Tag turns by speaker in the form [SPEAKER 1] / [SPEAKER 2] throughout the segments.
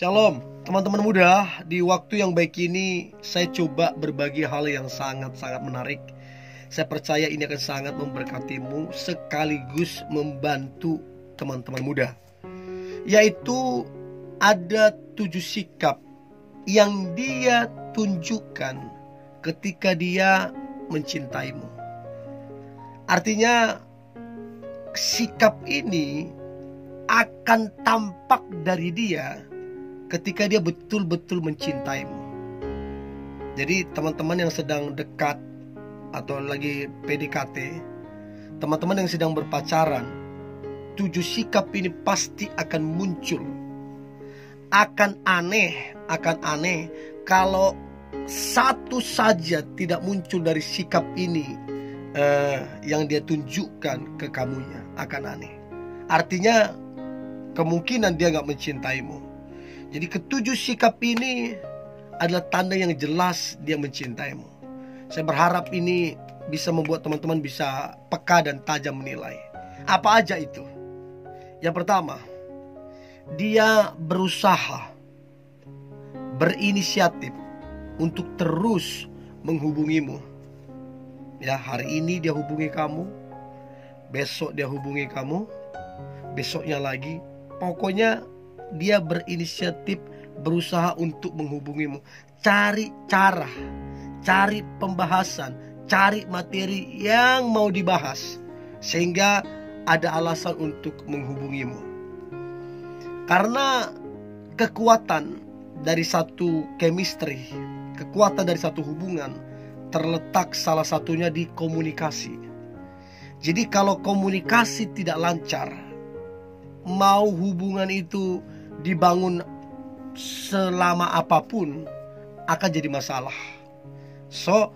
[SPEAKER 1] Shalom, teman-teman muda. Di waktu yang baik ini saya coba berbagi hal yang sangat-sangat menarik. Saya percaya ini akan sangat memberkatimu sekaligus membantu teman-teman muda. Yaitu ada 7 sikap yang dia tunjukkan ketika dia mencintaimu. Artinya sikap ini akan tampak dari dia ketika dia betul-betul mencintaimu. Jadi teman-teman yang sedang dekat atau lagi PDKT, teman-teman yang sedang berpacaran, 7 sikap ini pasti akan muncul. Akan aneh kalau satu saja tidak muncul dari sikap ini yang dia tunjukkan ke kamunya, akan aneh. Artinya kemungkinan dia gak mencintaimu. Jadi ke-7 sikap ini adalah tanda yang jelas dia mencintaimu. Saya berharap ini bisa membuat teman-teman bisa peka dan tajam menilai. Apa aja itu? Yang pertama, dia berusaha, berinisiatif untuk terus menghubungimu. Ya, hari ini dia hubungi kamu, besok dia hubungi kamu, besoknya lagi. Pokoknya dia berinisiatif, berusaha untuk menghubungimu. Cari cara, cari pembahasan, cari materi yang mau dibahas, sehingga ada alasan untuk menghubungimu. Karena kekuatan dari satu chemistry, kekuatan dari satu hubungan terletak salah satunya di komunikasi. Jadi kalau komunikasi tidak lancar, mau hubungan itu dibangun selama apapun akan jadi masalah. So,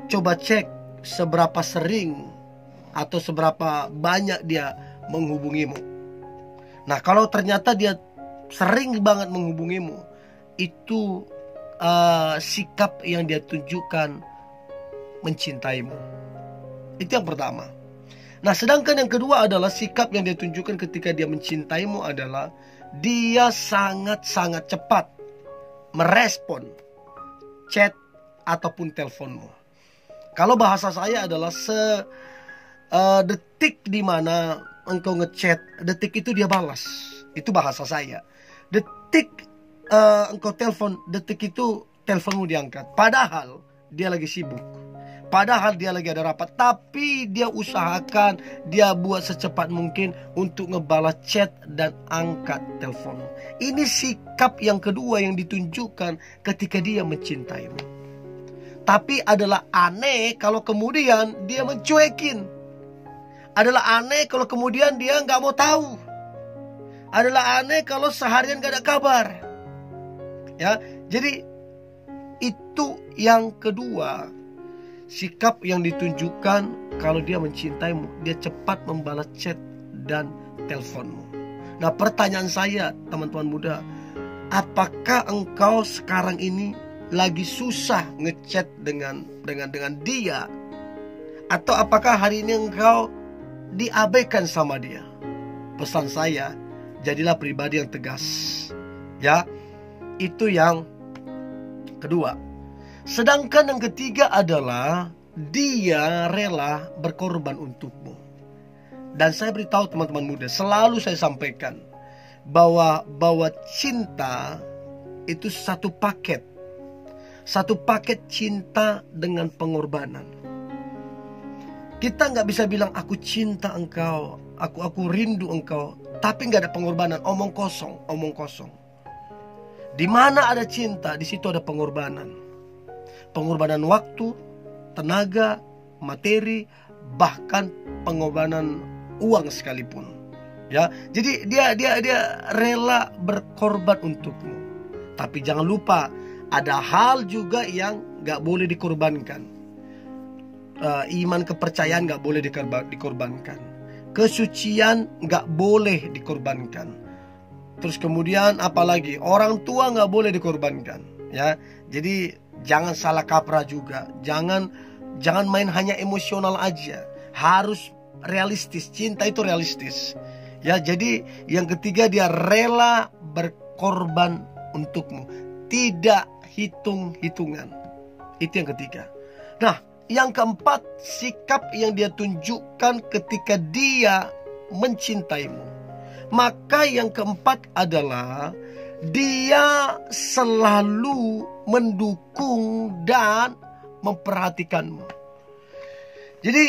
[SPEAKER 1] coba cek seberapa sering atau seberapa banyak dia menghubungimu. Nah, kalau ternyata dia sering banget menghubungimu, itu sikap yang dia tunjukkan mencintaimu. Itu yang pertama. Nah, sedangkan yang kedua adalah sikap yang dia tunjukkan ketika dia mencintaimu adalah dia sangat-sangat cepat merespon chat ataupun teleponmu. Kalau bahasa saya adalah detik di mana engkau ngechat, detik itu dia balas. Itu bahasa saya. Detik engkau telepon, detik itu teleponmu diangkat. Padahal dia lagi sibuk. Padahal dia lagi ada rapat, tapi dia usahakan, dia buat secepat mungkin untuk ngebalas chat dan angkat telepon. Ini sikap yang kedua yang ditunjukkan ketika dia mencintaimu. Tapi adalah aneh kalau kemudian dia mencuekin. Adalah aneh kalau kemudian dia gak mau tahu. Adalah aneh kalau seharian gak ada kabar. Ya, jadi itu yang kedua. Sikap yang ditunjukkan kalau dia mencintaimu, dia cepat membalas chat dan teleponmu. Nah, pertanyaan saya, teman-teman muda, apakah engkau sekarang ini lagi susah ngechat dengan dia? Atau apakah hari ini engkau diabaikan sama dia? Pesan saya, jadilah pribadi yang tegas. Ya, itu yang kedua. Sedangkan yang ketiga adalah dia rela berkorban untukmu. Dan saya beritahu teman-teman muda, selalu saya sampaikan bahwa cinta itu satu paket. Satu paket cinta dengan pengorbanan. Kita gak bisa bilang aku cinta engkau, aku rindu engkau, tapi gak ada pengorbanan. Omong kosong. Di mana ada cinta, di situ ada pengorbanan. Pengorbanan waktu, tenaga, materi, bahkan pengorbanan uang sekalipun. Ya, jadi dia rela berkorban untukmu. Tapi jangan lupa, ada hal juga yang gak boleh dikorbankan. Iman kepercayaan gak boleh dikorbankan. Kesucian gak boleh dikorbankan. Terus kemudian apalagi, orang tua gak boleh dikorbankan. Ya, jadi jangan salah kaprah juga. Jangan main hanya emosional aja. Harus realistis. Cinta itu realistis. Ya, jadi yang ketiga dia rela berkorban untukmu. Tidak hitung-hitungan. Itu yang ketiga. Nah, yang keempat, sikap yang dia tunjukkan ketika dia mencintaimu. Maka yang keempat adalah dia selalu mendukung dan memperhatikanmu. Jadi,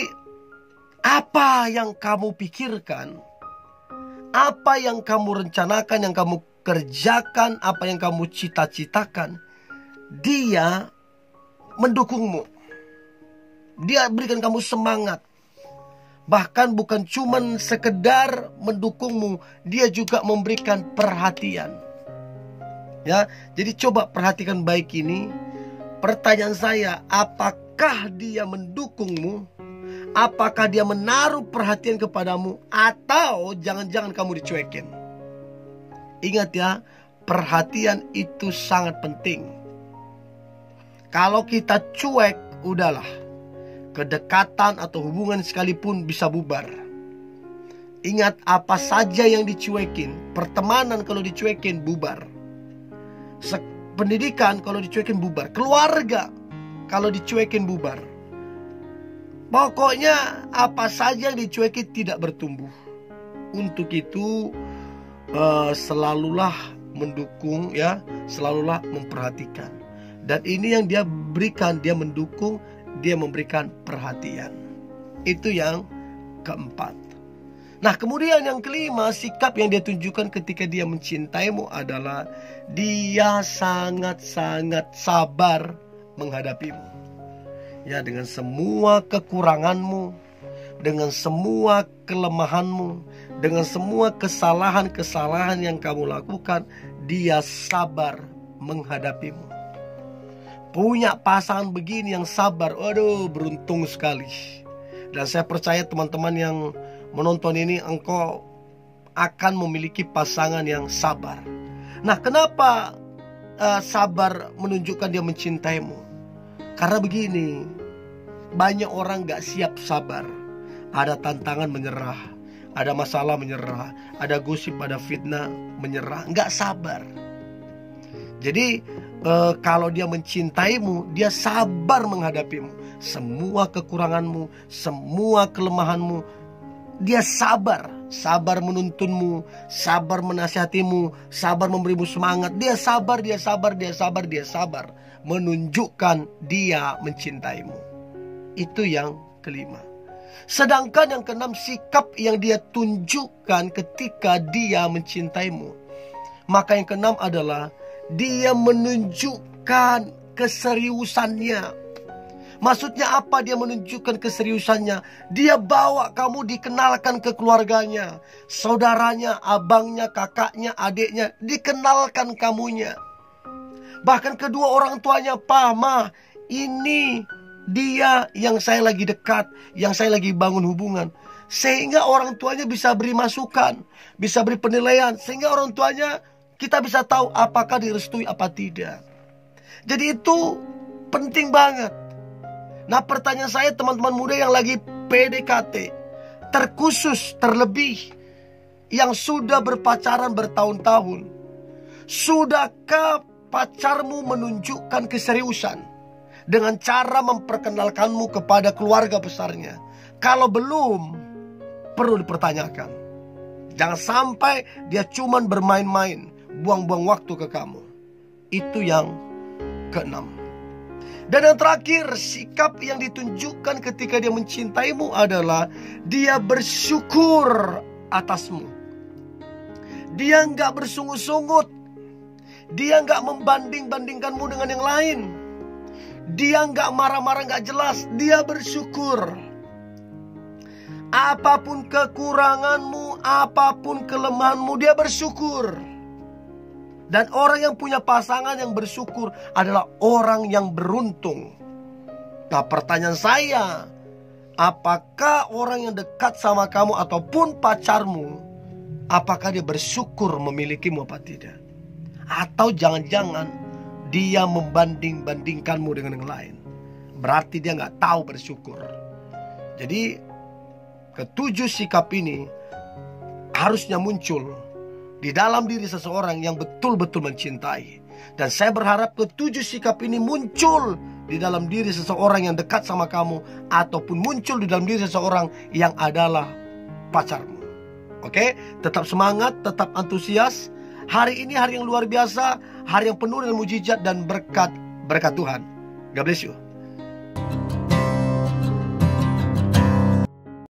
[SPEAKER 1] apa yang kamu pikirkan, apa yang kamu rencanakan, yang kamu kerjakan, apa yang kamu cita-citakan, dia mendukungmu. Dia berikan kamu semangat. Bahkan bukan cuman sekedar mendukungmu, dia juga memberikan perhatian. Ya, jadi coba perhatikan baik ini. Pertanyaan saya, apakah dia mendukungmu? Apakah dia menaruh perhatian kepadamu? Atau jangan-jangan kamu dicuekin? Ingat ya, perhatian itu sangat penting. Kalau kita cuek, udahlah. Kedekatan atau hubungan sekalipun bisa bubar. Ingat, apa saja yang dicuekin. Pertemanan kalau dicuekin, bubar. Pendidikan kalau dicuekin, bubar. Keluarga kalau dicuekin, bubar. Pokoknya apa saja yang dicuekin tidak bertumbuh. Untuk itu selalulah mendukung, ya, selalulah memperhatikan. Dan ini yang dia berikan, dia mendukung, dia memberikan perhatian. Itu yang keempat. Nah, kemudian yang kelima, sikap yang dia tunjukkan ketika dia mencintaimu adalah dia sangat-sangat sabar menghadapimu. Ya, dengan semua kekuranganmu, dengan semua kelemahanmu, dengan semua kesalahan-kesalahan yang kamu lakukan, dia sabar menghadapimu. Punya pasangan begini yang sabar, waduh, beruntung sekali. Dan saya percaya teman-teman yang menonton ini, engkau akan memiliki pasangan yang sabar. Nah, kenapa sabar menunjukkan dia mencintaimu? Karena begini, banyak orang gak siap sabar. Ada tantangan menyerah, ada masalah menyerah, ada gosip, ada fitnah menyerah, gak sabar. Jadi kalau dia mencintaimu, dia sabar menghadapimu. Semua kekuranganmu, semua kelemahanmu, dia sabar. Sabar menuntunmu, sabar menasihatimu, sabar memberimu semangat. Dia sabar, dia sabar, dia sabar, dia sabar. Menunjukkan dia mencintaimu. Itu yang kelima. Sedangkan yang keenam, sikap yang dia tunjukkan ketika dia mencintaimu. Maka yang keenam adalah dia menunjukkan keseriusannya. Maksudnya apa dia menunjukkan keseriusannya? Dia bawa kamu dikenalkan ke keluarganya, saudaranya, abangnya, kakaknya, adiknya, dikenalkan kamunya. Bahkan kedua orang tuanya, "Pa, Ma, ini dia yang saya lagi dekat, yang saya lagi bangun hubungan." Sehingga orang tuanya bisa beri masukan, bisa beri penilaian. Sehingga orang tuanya, kita bisa tahu apakah direstui apa tidak. Jadi itu penting banget. Nah, pertanyaan saya, teman-teman muda yang lagi PDKT, terkhusus terlebih yang sudah berpacaran bertahun-tahun, sudahkah pacarmu menunjukkan keseriusan dengan cara memperkenalkanmu kepada keluarga besarnya? Kalau belum, perlu dipertanyakan. Jangan sampai dia cuman bermain-main, buang-buang waktu ke kamu. Itu yang keenam. Dan yang terakhir, sikap yang ditunjukkan ketika dia mencintaimu adalah dia bersyukur atasmu. Dia nggak bersungut-sungut. Dia nggak membanding-bandingkanmu dengan yang lain. Dia nggak marah-marah nggak jelas. Dia bersyukur. Apapun kekuranganmu, apapun kelemahanmu, dia bersyukur. Dan orang yang punya pasangan yang bersyukur adalah orang yang beruntung. Nah, pertanyaan saya, apakah orang yang dekat sama kamu ataupun pacarmu, apakah dia bersyukur memilikimu apa tidak? Atau jangan-jangan dia membanding-bandingkanmu dengan yang lain. Berarti dia gak tahu bersyukur. Jadi ketujuh sikap ini harusnya muncul di dalam diri seseorang yang betul-betul mencintai. Dan saya berharap ketujuh sikap ini muncul di dalam diri seseorang yang dekat sama kamu, ataupun muncul di dalam diri seseorang yang adalah pacarmu. Oke, tetap semangat, tetap antusias. Hari ini hari yang luar biasa, hari yang penuh dengan mujizat dan berkat Tuhan. God bless you.